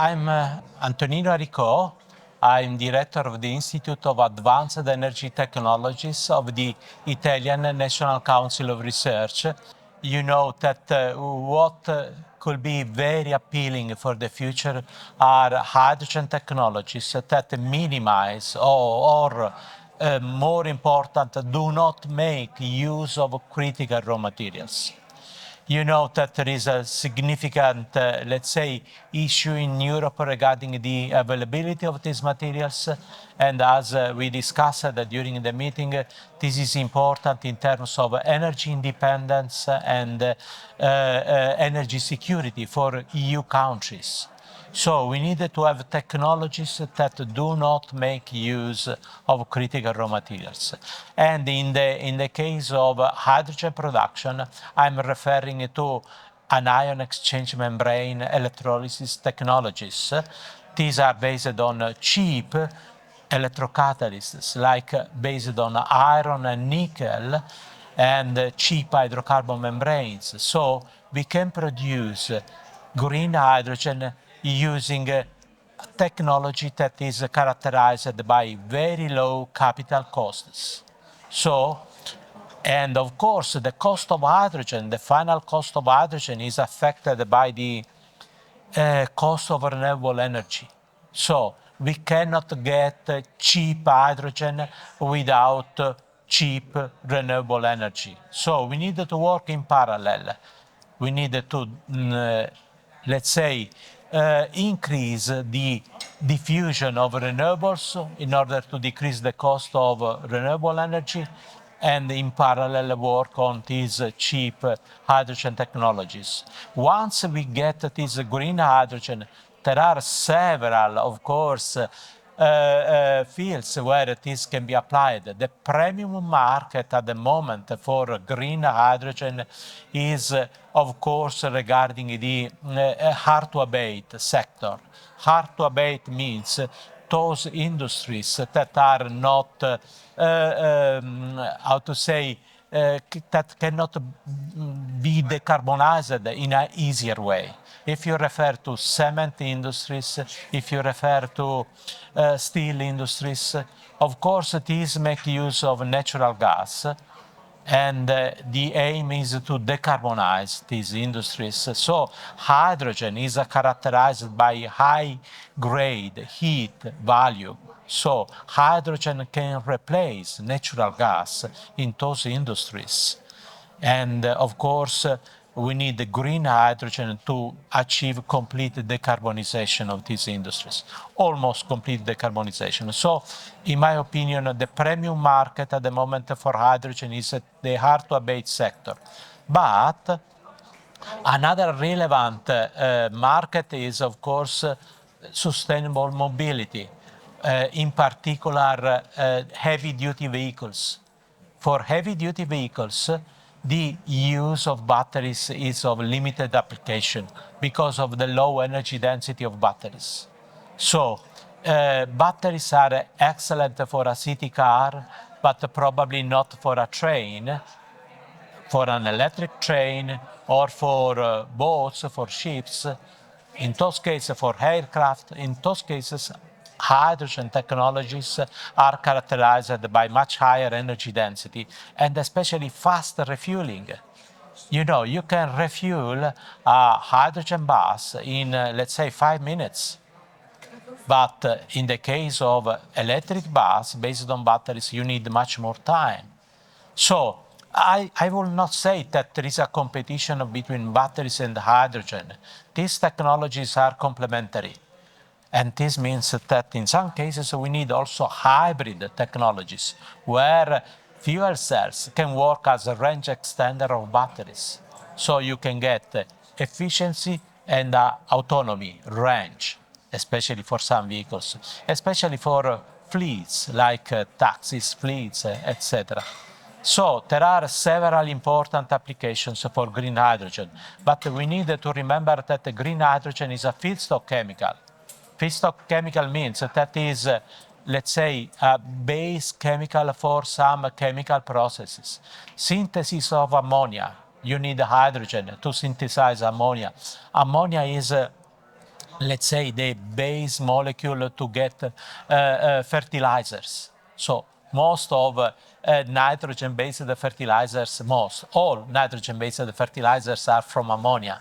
I'm Антонино Арико. I'm director of the Institute of Advanced Energy Technologies of the Italian National Council of Research. You know that what could be very appealing for the future are hydrogen technologies that minimize or more important, do not make use of critical raw materials. You know that there is a significant, let's say, issue in Europe regarding the availability of these materials. And as we discussed during the meeting, this is important in terms of energy independence and energy security for EU countries. So we need to have technologies that do not make use of critical raw materials. And in the case of hydrogen production, I'm referring to anion exchange membrane electrolysis technologies. These are based on cheap electrocatalysts, like based on iron and nickel, and cheap hydrocarbon membranes. So we can produce green hydrogen using technology that is characterized by very low capital costs. So, and of course, the cost of hydrogen, the final cost of hydrogen is affected by the cost of renewable energy. So we cannot get cheap hydrogen without cheap renewable energy. So we need to work in parallel. We need to, let's say, increase the diffusion of renewables in order to decrease the cost of renewable energy, and in parallel work on these cheap hydrogen technologies. Once we get this green hydrogen, there are several, of course, fields where this can be applied. The premium market at the moment for green hydrogen is, of course, regarding the hard-to-abate sector. Hard-to-abate means those industries that are not, how to say, that cannot be decarbonized in an easier way. If you refer to cement industries, if you refer to steel industries, of course, these make use of natural gas. And the aim is to decarbonize these industries. So hydrogen is characterized by high-grade heat value. So hydrogen can replace natural gas in those industries. And of course, we need the green hydrogen to achieve complete decarbonization of these industries, almost complete decarbonization. So, in my opinion, the premium market at the moment for hydrogen is the hard-to-abate sector. But another relevant market is, of course, sustainable mobility, in particular heavy-duty vehicles. For heavy-duty vehicles, the use of batteries is of limited application because of the low energy density of batteries. So, batteries are excellent for a city car, but probably not for a train, for an electric train, or for boats, for ships. In those cases, for aircraft, in those cases, hydrogen technologies are characterized by much higher energy density and especially fast refueling. You know, you can refuel a hydrogen bus in, let's say, 5 minutes. But in the case of electric bus based on batteries, you need much more time. So I will not say that there is a competition between batteries and hydrogen. These technologies are complementary. And this means that in some cases we need also hybrid technologies where fuel cells can work as a range extender of batteries. So you can get efficiency and autonomy, range, especially for some vehicles, especially for fleets like taxis, fleets, etc. So there are several important applications for green hydrogen, but we need to remember that the green hydrogen is a feedstock chemical. Feedstock chemical means that is, let's say, a base chemical for some chemical processes. Synthesis of ammonia. You need hydrogen to synthesize ammonia. Ammonia is let's say, the base molecule to get fertilizers. So most of nitrogen-based fertilizers, all nitrogen-based fertilizers are from ammonia.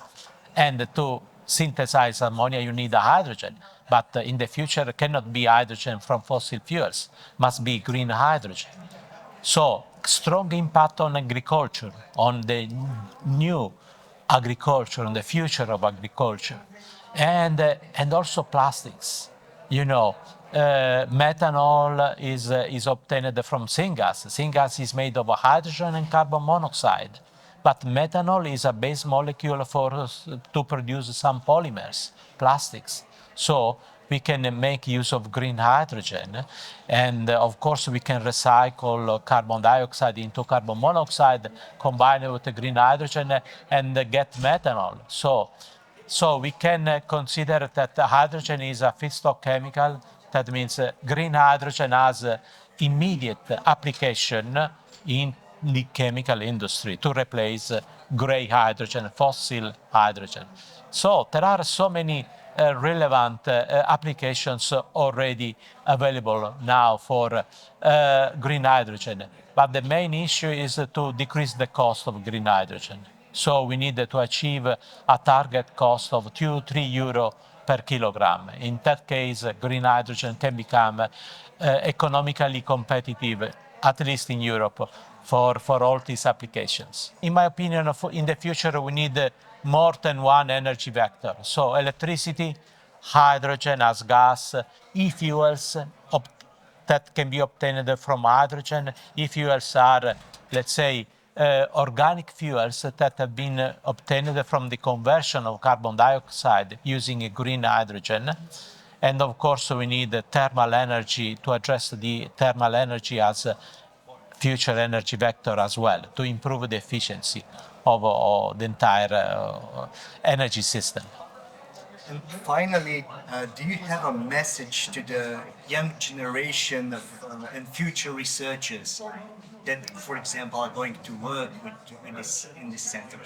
And to synthesize ammonia, you need a hydrogen. But in the future, it cannot be hydrogen from fossil fuels, must be green hydrogen. So strong impact on agriculture, on the new agriculture, on the future of agriculture, and also plastics. You know, methanol is obtained from syngas. Syngas is made of hydrogen and carbon monoxide, but methanol is a base molecule to produce some polymers, plastics. So we can make use of green hydrogen, and of course we can recycle carbon dioxide into carbon monoxide, combine it with the green hydrogen, and get methanol. So we can consider that hydrogen is a feedstock chemical. That means green hydrogen has immediate application in the chemical industry to replace gray hydrogen, fossil hydrogen. So there are so many relevant applications already available now for green hydrogen. But the main issue is to decrease the cost of green hydrogen. So we need to achieve a target cost of 2-3 euro per kilogram. In that case, green hydrogen can become economically competitive, at least in Europe, for all these applications. In my opinion, in the future, we need more than one energy vector. So electricity, hydrogen as gas, e-fuels that can be obtained from hydrogen. E-fuels are, let's say, organic fuels that have been obtained from the conversion of carbon dioxide using green hydrogen. And of course, we need thermal energy to address the thermal energy as a future energy vector as well, to improve the efficiency of the entire energy system. And finally, do you have a message to the young generation and future researchers that, for example, are going to work in this center?